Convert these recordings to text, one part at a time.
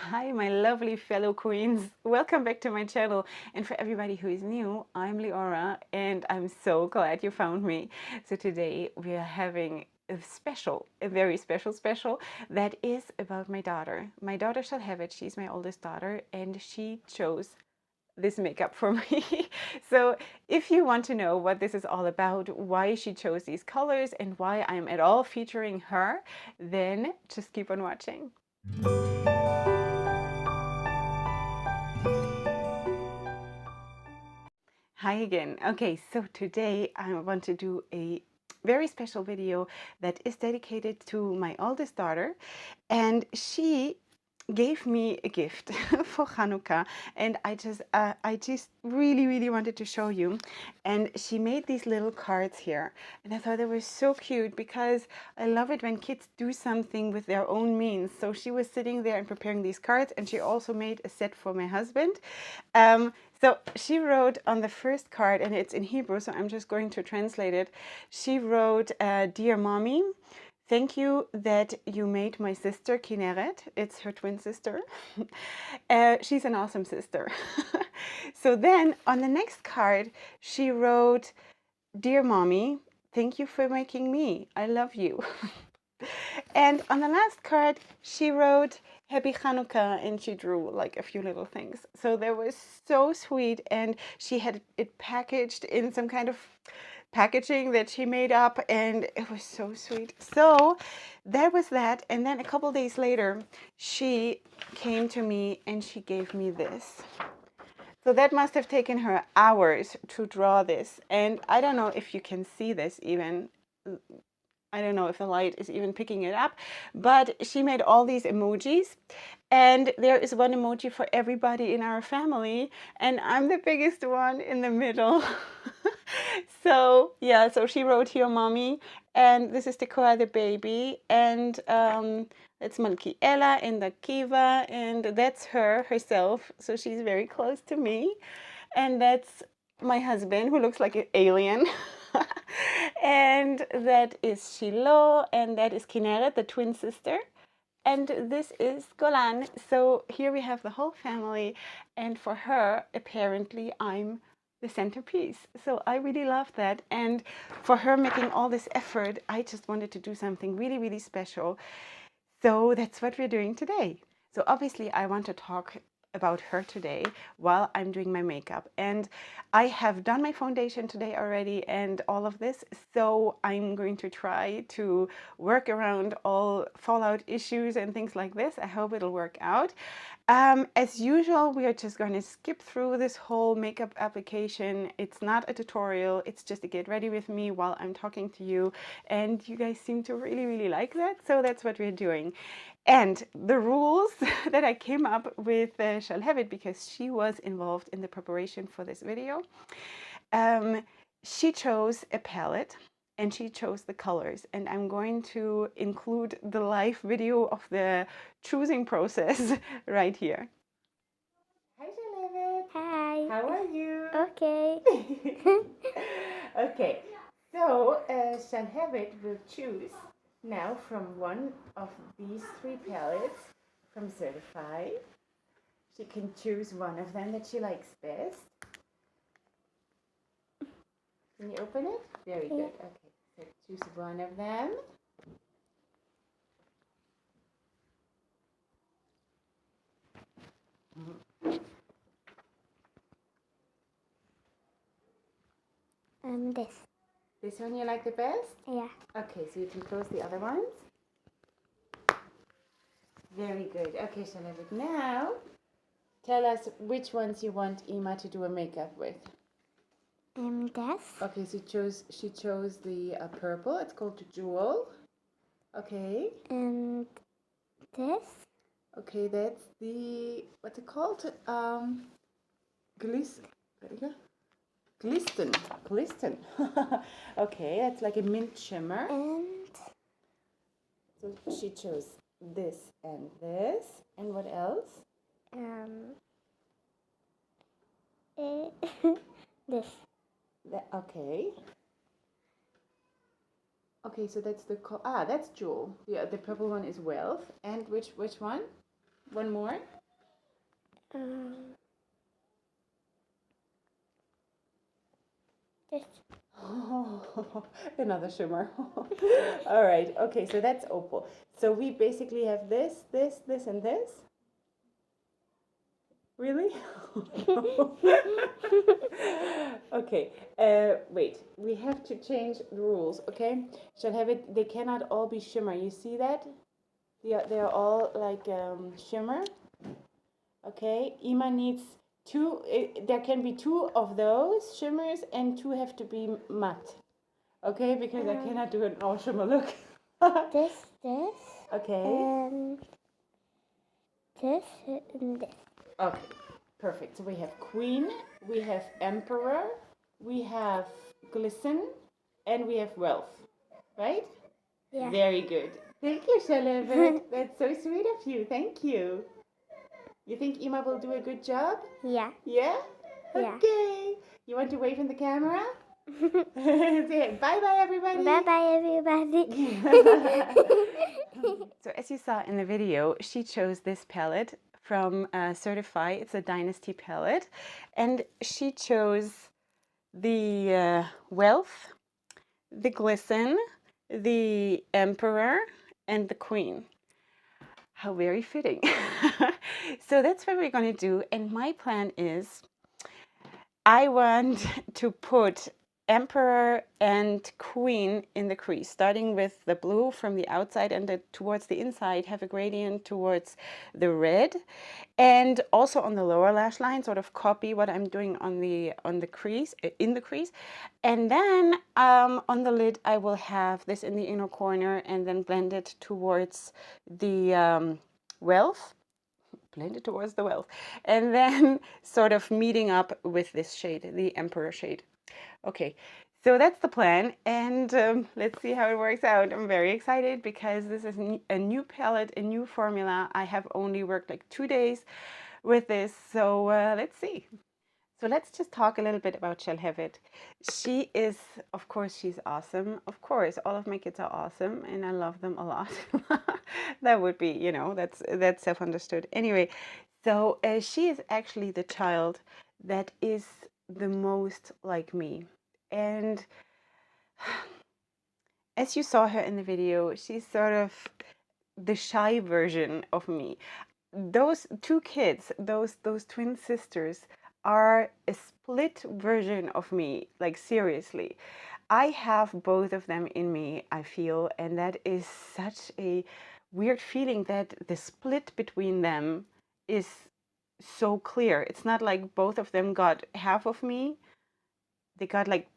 Hi, my lovely fellow queens. Welcome back to my channel. And for everybody who is new, I'm Leorah, and I'm so glad you found me. So today we are having a very special that is about my daughter. My daughter Shalhevet, she's my oldest daughter, and she chose this makeup for me. So if you want to know what this is all about, why she chose these colors, and why I'm at all featuring her, then just keep on watching. Hi again. Okay, so today I want to do a very special video that is dedicated to my oldest daughter, and she gave me a gift for Hanukkah, and I just really wanted to show you. And she made these little cards here, and I thought they were so cute because I love it when kids do something with their own means. So she was sitting there and preparing these cards, and she also made a set for my husband. So she wrote on the first card, and it's in Hebrew, so I'm just going to translate it. She wrote, "Dear Mommy, thank you that you made my sister Kinneret." It's her twin sister. She's an awesome sister. So then on the next card, she wrote, "Dear Mommy, thank you for making me. I love you." And on the last card, she wrote, "Happy Hanukkah," and she drew like a few little things. So that was so sweet, and she had it packaged in some kind of packaging that she made up, and it was so sweet. So that was that. And then a couple days later, she came to me and she gave me this. So that must have taken her hours to draw this. And I don't know if you can see this even. I don't know if the light is even picking it up, but she made all these emojis, and there is one emoji for everybody in our family, and I'm the biggest one in the middle. So yeah, so she wrote here, "Mommy," and this is the Koa, the baby, and that's Malkiela and the Kiva, and that's her herself. So she's very close to me, and that's my husband, who looks like an alien. And that is Shiloh, and that is Kinneret, the twin sister. And this is Golan. So here we have the whole family, and for her, apparently, I'm the centerpiece. So I really love that. And for her making all this effort, I just wanted to do something really special. So that's what we're doing today. So obviously I want to talk about her today while I'm doing my makeup, and I have done my foundation today already and all of this, so I'm going to try to work around all fallout issues and things like this. I hope it'll work out. As usual, we are just going to skip through this whole makeup application. It's not a tutorial, it's just to get ready with me while I'm talking to you, and you guys seem to really like that, so that's what we're doing. And the rules that I came up with Shalhevet, because she was involved in the preparation for this video. She chose a palette and she chose the colors, and I'm going to include the live video of the choosing process right here. Hi Shalhevet. Hi. How are you? Okay. Okay, so Shalhevet will choose now from one of these three palettes from Certifeye. She can choose one of them that she likes best. Can you open it? Very good. Okay, so choose one of them. This. This one you like the best? Yeah. Okay, so you can close the other ones. Very good. Okay, Shalhevet, now tell us which ones you want Ima to do a makeup with. This. Okay, so she chose the purple. It's called Jewel. Okay. And this. Okay, that's the, what's it called? Glisten. Okay, that's like a mint shimmer. And So she chose this and this. And what else? this. Okay. Okay, so that's that's Jewel. Yeah, the purple one is Wealth. And which one? One more? This. Another shimmer. All right. Okay, so that's opal. So we basically have this, this, this, and this. Really? Okay. Wait. We have to change the rules. Okay. Shalhevet. They cannot all be shimmer. You see that? They're all like shimmer. Okay. Ima needs two. There can be two of those shimmers, and two have to be matte. Okay, because I cannot do an all shimmer look. This. Okay. This and this. Okay, perfect. So we have Queen, we have Emperor, we have Glisten, and we have Wealth, right? Yeah. Very good. Thank you, Shalhevet. That's so sweet of you. Thank you. You think Ima will do a good job? Yeah. Yeah? Yeah. Okay. You want to wave in the camera? Say bye-bye, everybody. Bye-bye, everybody. So as you saw in the video, she chose this palette from Certifeye. It's a Dynasty palette. And she chose the Wealth, the Glisten, the Emperor, and the Queen. How very fitting. So that's what we're going to do. And my plan is I want to put Emperor and Queen in the crease, starting with the blue from the outside and towards the inside, have a gradient towards the red, and also on the lower lash line, sort of copy what I'm doing on the crease, in the crease, and then on the lid I will have this in the inner corner and then blend it towards the Wealth. Blend it towards the Wealth, and then sort of meeting up with this shade, the Emperor shade. Okay, so that's the plan, and let's see how it works out. I'm very excited because this is a new palette, a new formula. I have only worked like 2 days with this, so let's see. So let's just talk a little bit about Shalhevet. She is, of course, she's awesome. Of course, all of my kids are awesome, and I love them a lot. That would be, you know, that's self-understood. Anyway, so she is actually the child that is the most like me. And as you saw her in the video, she's sort of the shy version of me. Those two kids, those twin sisters, are a split version of me, like seriously. I have both of them in me, I feel, and that is such a weird feeling that the split between them is so clear. It's not like both of them got half of me. They got like,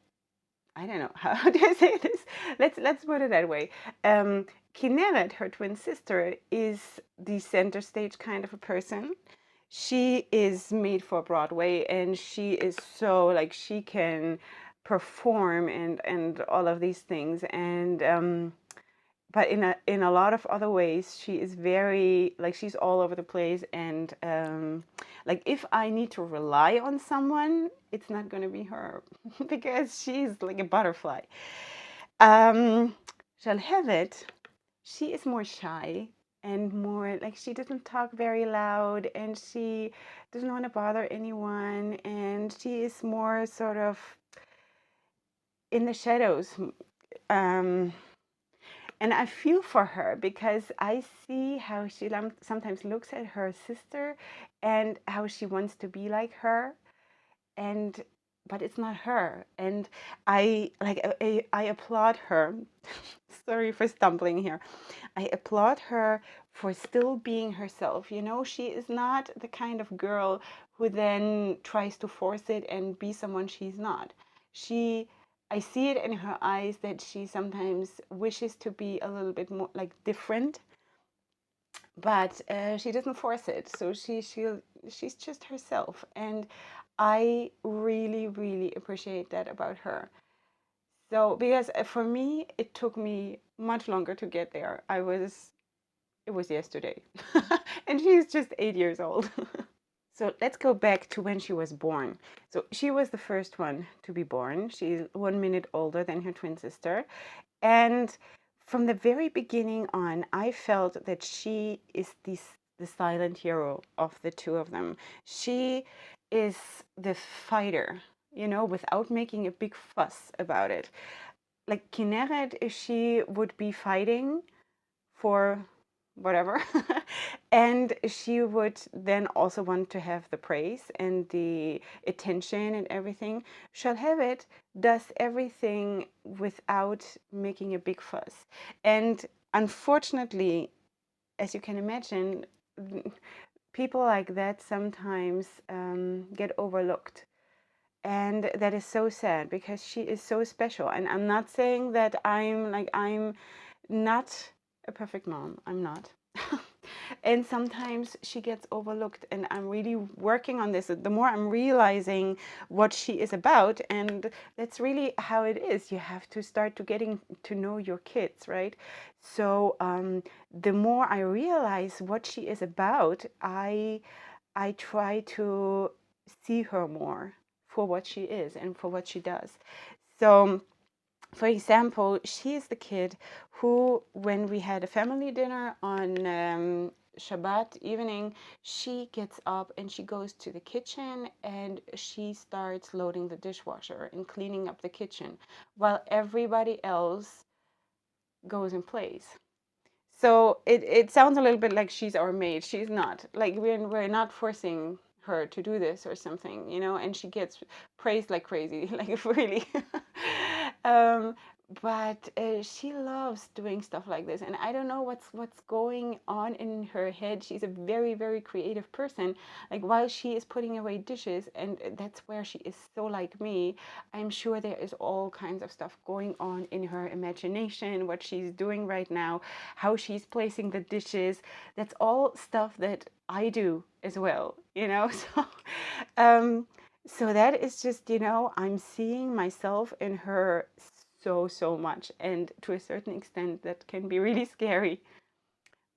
I don't know, how do I say this? Let's put it that way. Kinneret, her twin sister, is the center stage kind of a person. She is made for Broadway, and she is so like she can perform and all of these things, and but in a lot of other ways she is very like she's all over the place, and like if I need to rely on someone, it's not going to be her because she's like a butterfly. Shalhevet, she is more shy and more like she doesn't talk very loud, and she doesn't want to bother anyone, and she is more sort of in the shadows. And I feel for her because I see how she sometimes looks at her sister and how she wants to be like her, and but it's not her. And I applaud her. Sorry for stumbling here. I applaud her for still being herself. You know, she is not the kind of girl who then tries to force it and be someone she's not. I see it in her eyes that she sometimes wishes to be a little bit more like different, but she doesn't force it. So she's just herself, and I really, really appreciate that about her. So because for me, it took me much longer to get there. It was yesterday, and she's just 8 years old. So let's go back to when she was born. So she was the first one to be born. She's 1 minute older than her twin sister. And from the very beginning on, I felt that she is the silent hero of the two of them. She is the fighter, you know, without making a big fuss about it. Like Kinneret, she would be fighting for whatever and she would then also want to have the praise and the attention and everything. Shalhevet does everything without making a big fuss, and unfortunately, as you can imagine, people like that sometimes get overlooked, and that is so sad because she is so special. And I'm not saying that I'm not a perfect mom. I'm not. And sometimes she gets overlooked, and I'm really working on this. The more I'm realizing what she is about, and that's really how it is. You have to start to getting to know your kids, right? So the more I realize what she is about, I try to see her more for what she is and for what she does. So for example, she is the kid who, when we had a family dinner on Shabbat evening, she gets up and she goes to the kitchen and she starts loading the dishwasher and cleaning up the kitchen while everybody else goes and plays. So it sounds a little bit like she's our maid. She's not. Like we're not forcing her to do this or something, you know, and she gets praised like crazy, like really. um, but she loves doing stuff like this, and I don't know what's going on in her head. She's a very, very creative person. Like while she is putting away dishes, and that's where she is so like me, I'm sure there is all kinds of stuff going on in her imagination, what she's doing right now, how she's placing the dishes. That's all stuff that I do as well, you know. So that is just, you know, I'm seeing myself in her so much, and to a certain extent that can be really scary.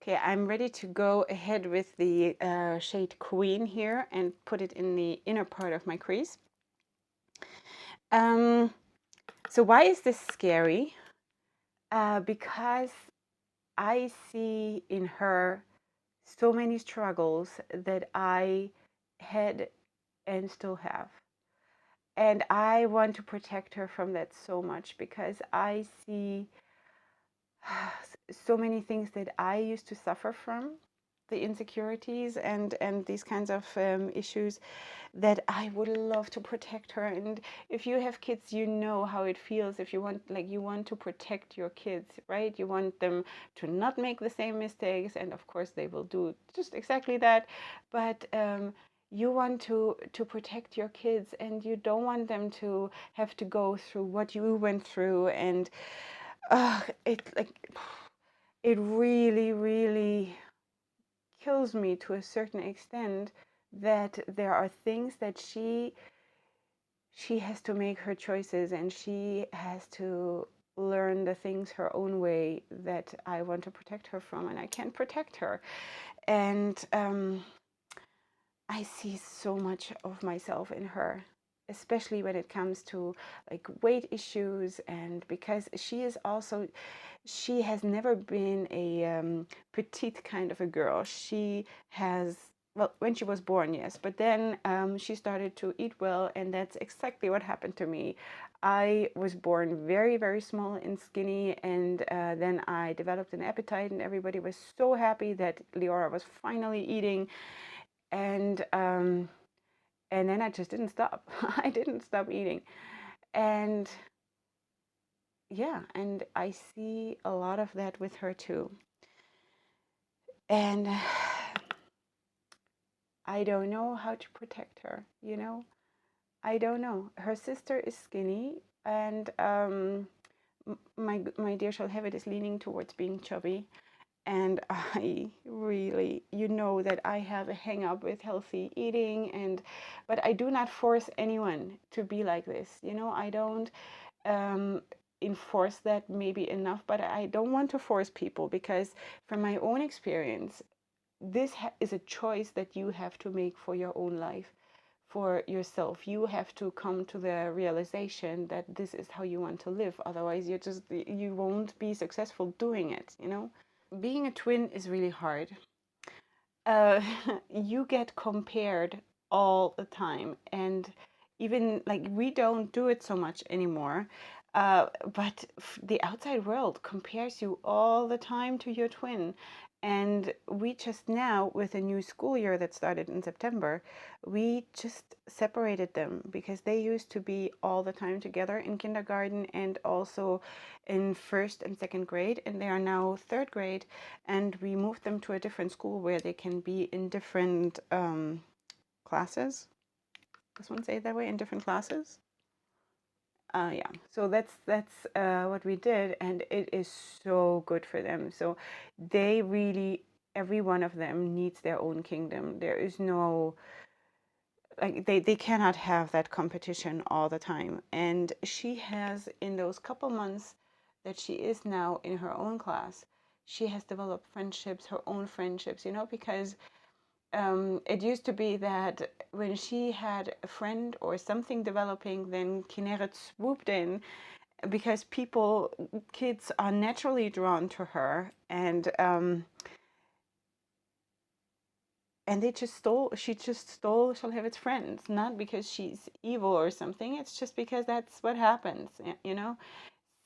Okay, I'm ready to go ahead with the shade Queen here and put it in the inner part of my crease. So why is this scary? Because I see in her so many struggles that I had and still have. And I want to protect her from that so much, because I see so many things that I used to suffer from, the insecurities and these kinds of issues, that I would love to protect her. And if you have kids, you know how it feels. If you want, like, you want to protect your kids, right? You want them to not make the same mistakes, and of course they will do just exactly that, but you want to protect your kids, and you don't want them to have to go through what you went through. And it really kills me to a certain extent that there are things that she has to make her choices, and she has to learn the things her own way that I want to protect her from, and I can't protect her. And I see so much of myself in her, especially when it comes to like weight issues. And because she is also, she has never been a petite kind of a girl. She has, well, when she was born, yes, but then she started to eat well, and that's exactly what happened to me. I was born very, very small and skinny, and then I developed an appetite, and everybody was so happy that Leorah was finally eating. And then I just didn't stop. I didn't stop eating. And yeah, and I see a lot of that with her too. And I don't know how to protect her, you know? I don't know. Her sister is skinny, and my dear Shalhevet is leaning towards being chubby. And I really, you know, that I have a hang up with healthy eating, but I do not force anyone to be like this. You know, I don't enforce that maybe enough, but I don't want to force people, because from my own experience, this is a choice that you have to make for your own life, for yourself. You have to come to the realization that this is how you want to live. Otherwise, you won't be successful doing it, you know? Being a twin is really hard. uh, you get compared all the time. And even like we don't do it so much anymore. But the outside world compares you all the time to your twin. And we just now, with a new school year that started in September, we just separated them because they used to be all the time together in kindergarten and also in first and second grade. And they are now third grade. And we moved them to a different school where they can be in different classes. Does one say it that way? In different classes? Yeah, so that's what we did, and it is so good for them. So they really, every one of them needs their own kingdom. There is no, like, they cannot have that competition all the time. And she has, in those couple months that she is now in her own class, she has developed friendships, her own friendships, because it used to be that when she had a friend or something developing, then Kinneret swooped in because kids are naturally drawn to her, and she just stole Shalhevet's friends, not because she's evil or something. It's just because that's what happens.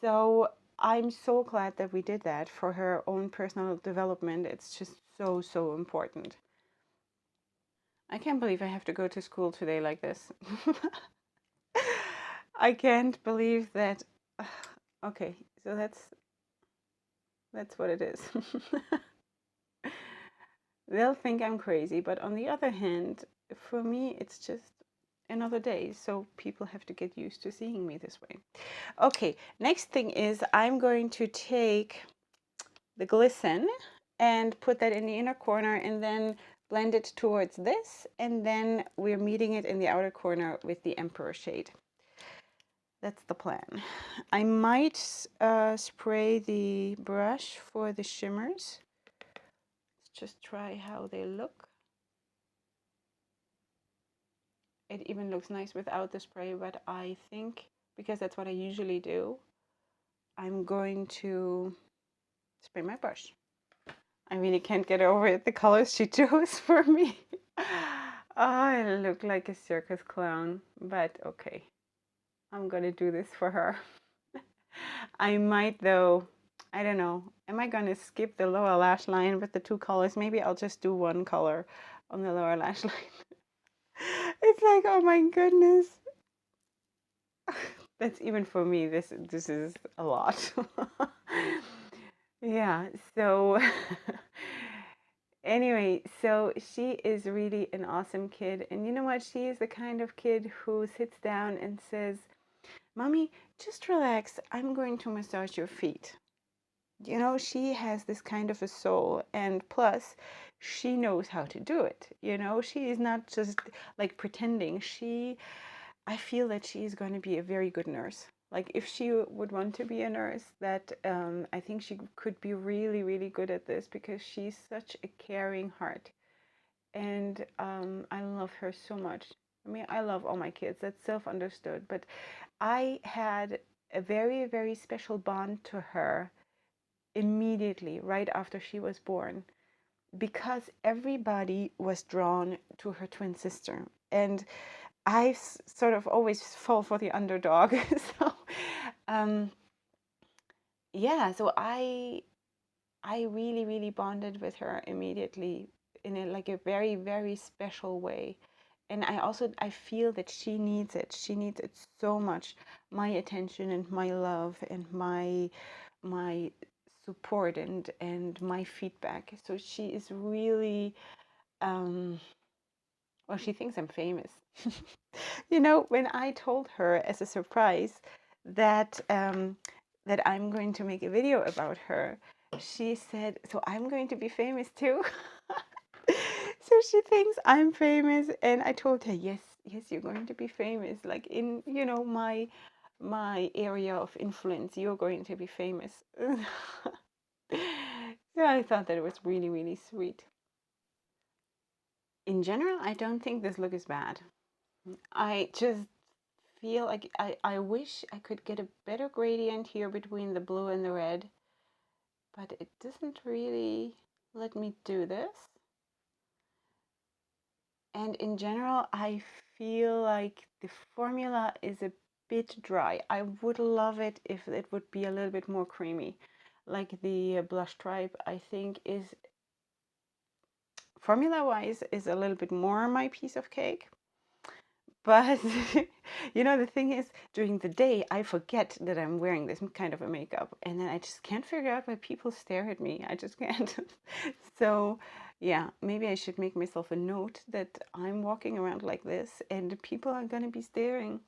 So I'm so glad that we did that for her own personal development. It's just so, so important. I can't believe I have to go to school today like this. I can't believe that. Okay, so that's what it is. They'll think I'm crazy, but on the other hand, for me, it's just another day. So people have to get used to seeing me this way. Okay, next thing is I'm going to take the glisten and put that in the inner corner and then blend it towards this. And then we're meeting it in the outer corner with the Emperor shade. That's the plan. I might spray the brush for the shimmers. Let's just try how they look. It even looks nice without the spray, but I think, because that's what I usually do, I'm going to spray my brush. I really can't get over it, the colors she chose for me. I look like a circus clown, but okay. I'm gonna do this for her. I might though, I don't know. Am I gonna skip the lower lash line with the two colors? Maybe I'll just do one color on the lower lash line. It's like, oh my goodness. That's even for me. This is a lot. Yeah, so anyway, so she is really an awesome kid. And you know what? She is the kind of kid who sits down and says, Mommy, just relax. I'm going to massage your feet. She has this kind of a soul. And plus, she knows how to do it. She is not just like pretending. I feel that she is going to be a very good nurse. Like if she would want to be a nurse, that I think she could be really, really good at this because she's such a caring heart. And I love her so much. I mean, I love all my kids. That's self-understood. But I had a very, very special bond to her immediately, right after she was born, because everybody was drawn to her twin sister. And I sort of always fall for the underdog. So, um, yeah, so I really, really bonded with her immediately in like a very, very special way. And I feel that she needs it. She needs it so much. My attention and my love and my support and my feedback. So she is really well, she thinks I'm famous. When I told her as a surprise that that I'm going to make a video about her, she said, "So I'm going to be famous too." So she thinks I'm famous, and I told her, "Yes, yes, you're going to be famous. Like in, my area of influence, you're going to be famous." So I thought that it was really, really sweet. In general, I don't think this look is bad. I just feel like I wish I could get a better gradient here between the blue and the red, but it doesn't really let me do this. And in general, I feel like the formula is a bit dry. I would love it if it would be a little bit more creamy. Like the blush tribe, I think is formula-wise is a little bit more my piece of cake. But you know, the thing is, during the day, I forget that I'm wearing this kind of a makeup, and then I just can't figure out why people stare at me. I just can't. So, yeah, maybe I should make myself a note that I'm walking around like this, and people are gonna be staring.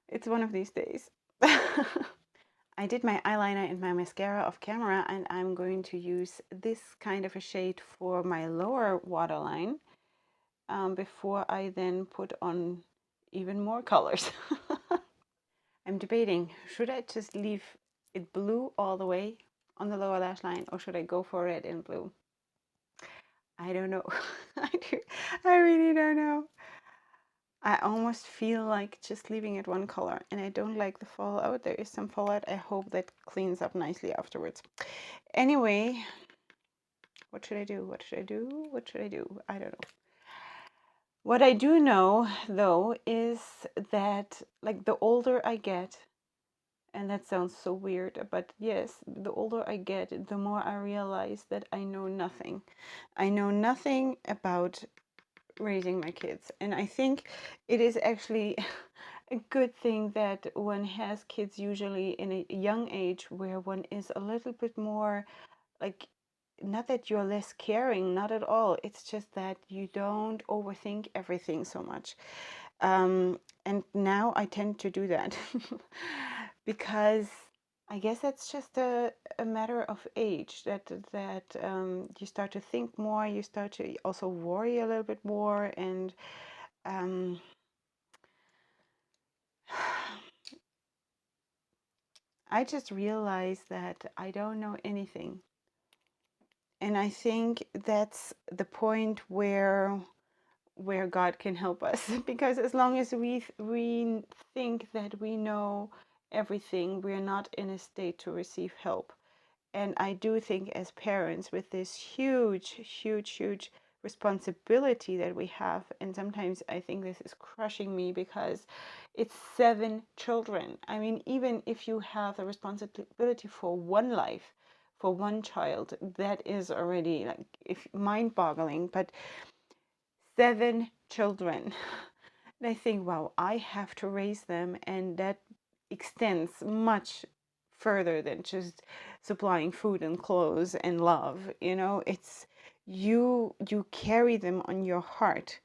It's one of these days. I did my eyeliner and my mascara off camera, and I'm going to use this kind of a shade for my lower waterline. Before I then put on even more colors. I'm debating, should I just leave it blue all the way on the lower lash line, or should I go for red and blue? I don't know. I really don't know. I almost feel like just leaving it one color, and I don't like the fallout. There is some fallout. I hope that cleans up nicely afterwards. Anyway, what should I do? What should I do? What should I do? I don't know. What I do know, though, is that like the older I get, and that sounds so weird, but yes, the older I get, the more I realize that I know nothing. I know nothing about raising my kids. And I think it is actually a good thing that one has kids usually in a young age where one is a little bit more like, not that you're less caring, not at all. It's just that you don't overthink everything so much. And now I tend to do that because I guess that's just a matter of age that you start to think more, you start to also worry a little bit more, and I just realized that I don't know anything. And I think that's the point where God can help us, because as long as we think that we know everything, we're not in a state to receive help. And I do think as parents, with this huge responsibility that we have, and sometimes I think this is crushing me because it's 7 children. I mean, even if you have the responsibility for one life, for one child, that is already like if mind-boggling. But 7 children, and I think, wow, I have to raise them, and that extends much further than just supplying food and clothes and love. You know, it's you carry them on your heart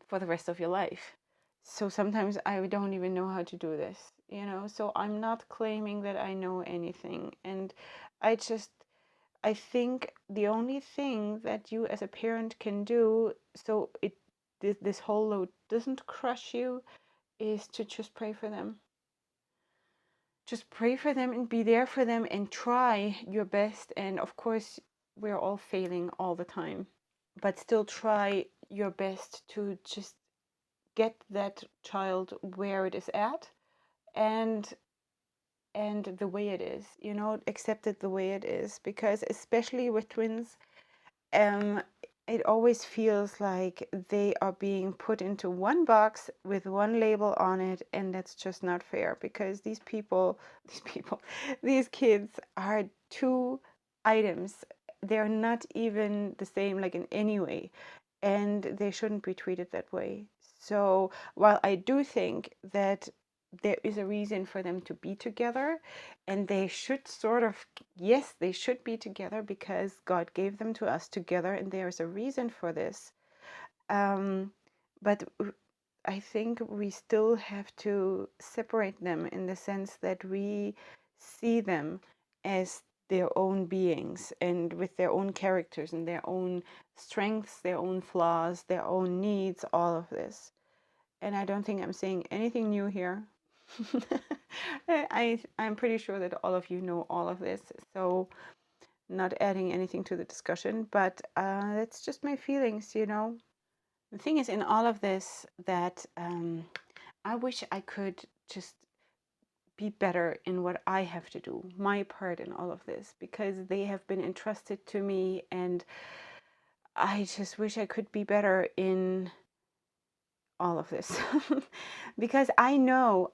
for the rest of your life. So sometimes I don't even know how to do this, you know. So I'm not claiming that I know anything, and I just I think the only thing that you as a parent can do so this whole load doesn't crush you is to just pray for them. Just pray for them and be there for them and try your best. And of course, we're all failing all the time, but still try your best to just get that child where it is at, and the way it is, you know, accept it the way it is, because especially with twins, um, it always feels like they are being put into one box with one label on it, and that's just not fair, because these kids are 2 items. They're not even the same, like in any way, and they shouldn't be treated that way. So while I do think that there is a reason for them to be together, and they should sort of, yes, they should be together because God gave them to us together, and there's a reason for this. But I think we still have to separate them in the sense that we see them as their own beings, and with their own characters and their own strengths, their own flaws, their own needs, all of this. And I don't think I'm saying anything new here. I'm pretty sure that all of you know all of this, so not adding anything to the discussion, but that's just my feelings, you know. The thing is in all of this that I wish I could just be better in what I have to do, my part in all of this, because they have been entrusted to me, and I just wish I could be better in all of this because I know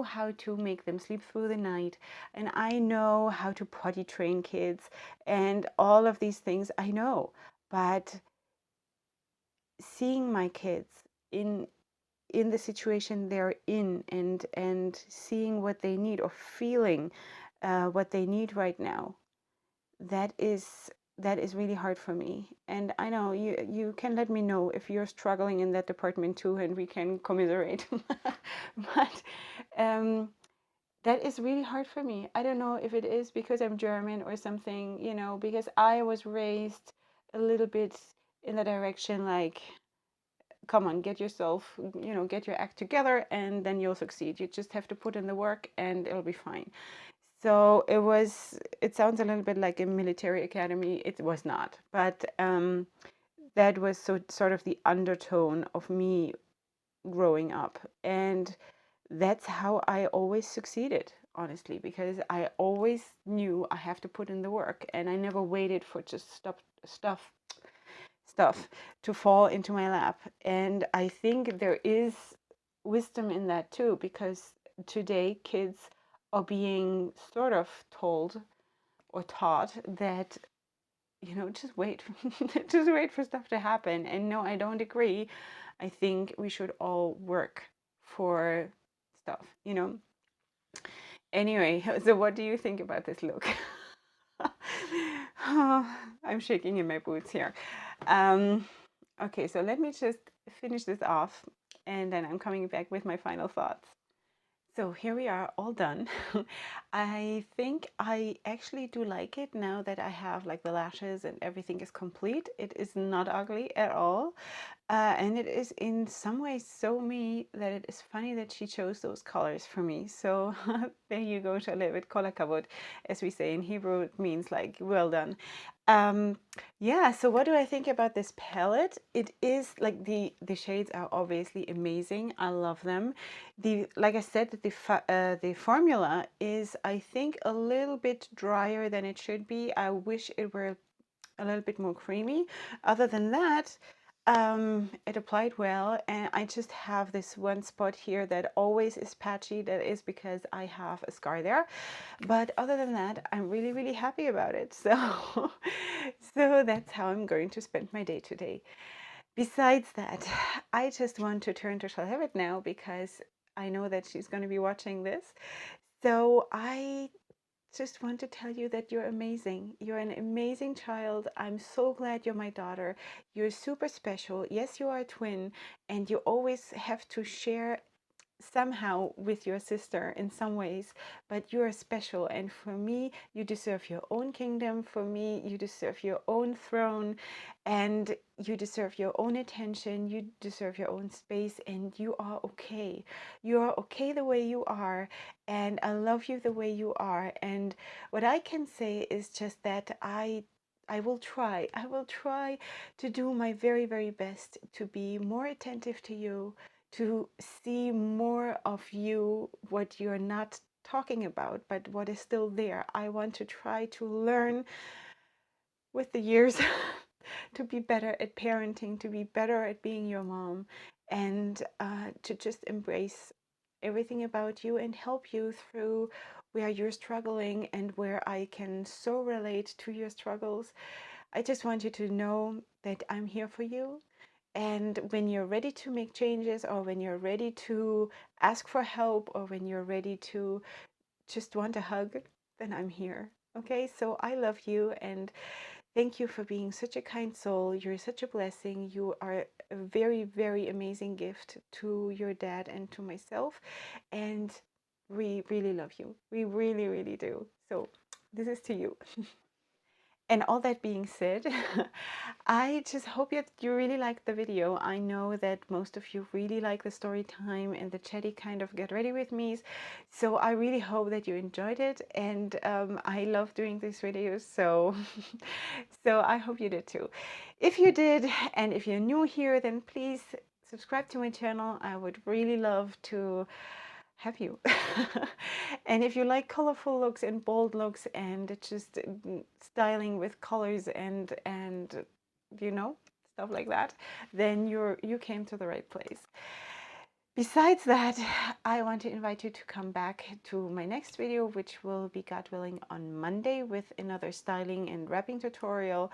how to make them sleep through the night, and I know how to potty train kids and all of these things I know. But seeing my kids in the situation they're in, and seeing what they need, or feeling what they need right now, that is really hard for me. And I know you can let me know if you're struggling in that department too, and we can commiserate. But that is really hard for me. I don't know if it is because I'm German or something, because I was raised a little bit in the direction like, come on, get yourself, get your act together, and then you'll succeed. You just have to put in the work and it'll be fine. So it sounds a little bit like a military academy. It was not, but that was sort of the undertone of me growing up. And that's how I always succeeded, honestly, because I always knew I have to put in the work, and I never waited for just stuff to fall into my lap. And I think there is wisdom in that too, because today kids are being sort of told or taught that, just wait, just wait for stuff to happen. And no, I don't agree. I think we should all work for stuff. Anyway, so what do you think about this look? I'm shaking in my boots here. Okay, so let me just finish this off, and then I'm coming back with my final thoughts. So here we are, all done. I think I actually do like it now that I have like the lashes and everything is complete. It is not ugly at all. And it is in some ways so me that it is funny that she chose those colors for me. So there you go, Shalhevet, kol hakavod, as we say in Hebrew. It means like, well done. Yeah, so what do I think about this palette? It is like the shades are obviously amazing. I love them. Like I said, the formula is, I think, a little bit drier than it should be. I wish it were a little bit more creamy. Other than that, it applied well, and I just have this one spot here that always is patchy. That is because I have a scar there. But other than that, I'm really, really happy about it. So, so that's how I'm going to spend my day today. Besides that, I just want to turn to Shalhevet now because I know that she's going to be watching this. So I just want to tell you that you're amazing. You're an amazing child. I'm so glad you're my daughter. You're super special. Yes, you are a twin, and you always have to share somehow with your sister in some ways, but you are special. And for me, you deserve your own kingdom. For me, you deserve your own throne, and you deserve your own attention. You deserve your own space, and you are okay. You are okay the way you are, and I love you the way you are. And what I can say is just that I will try. I will try to do my very, very best to be more attentive to you, to see more of you, what you're not talking about, but what is still there. I want to try to learn with the years to be better at parenting, to be better at being your mom, and to just embrace everything about you and help you through where you're struggling and where I can so relate to your struggles. I just want you to know that I'm here for you. And when you're ready to make changes, or when you're ready to ask for help, or when you're ready to just want a hug, then I'm here. Okay, so I love you, and thank you for being such a kind soul. You're such a blessing. You are a very, very amazing gift to your dad and to myself. And we really love you. We really, really do. So this is to you. And all that being said, I just hope that you really liked the video. I know that most of you really like the story time and the chatty kind of get ready with me. So I really hope that you enjoyed it. And I love doing these videos. So, so I hope you did too. If you did, and if you're new here, then please subscribe to my channel. I would really love to have you. And if you like colorful looks and bold looks and just styling with colors and you know, stuff like that, then you came to the right place. Besides that, I want to invite you to come back to my next video, which will be, God willing, on Monday with another styling and wrapping tutorial.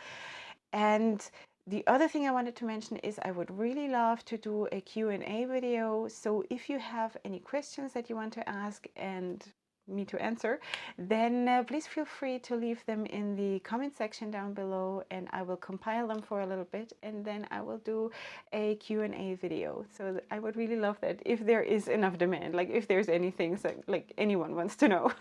And the other thing I wanted to mention is I would really love to do a Q&A video. So if you have any questions that you want to ask and me to answer, then please feel free to leave them in the comment section down below, and I will compile them for a little bit, and then I will do a Q&A video. So I would really love that if there is enough demand, like if there's anything that like anyone wants to know.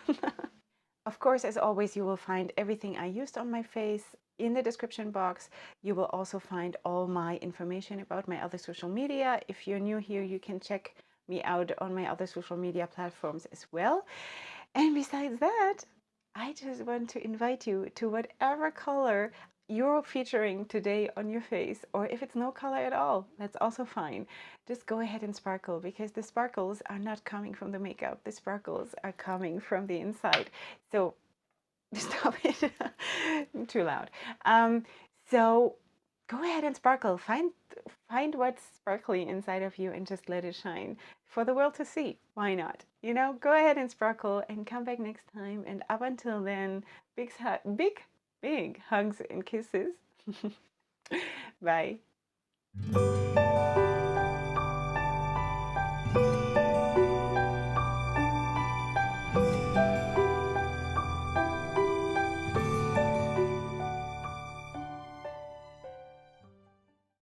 Of course, as always, you will find everything I used on my face in the description box. You will also find all my information about my other social media. If you're new here, you can check me out on my other social media platforms as well. And besides that, I just want to invite you to whatever color you're featuring today on your face, or if it's no color at all, that's also fine. Just go ahead and sparkle, because the sparkles are not coming from the makeup. The sparkles are coming from the inside. So stop it. Too loud. So go ahead and sparkle. Find what's sparkly inside of you and just let it shine for the world to see. Why not? You know, go ahead and sparkle and come back next time. And up until then, big hugs and kisses. Bye.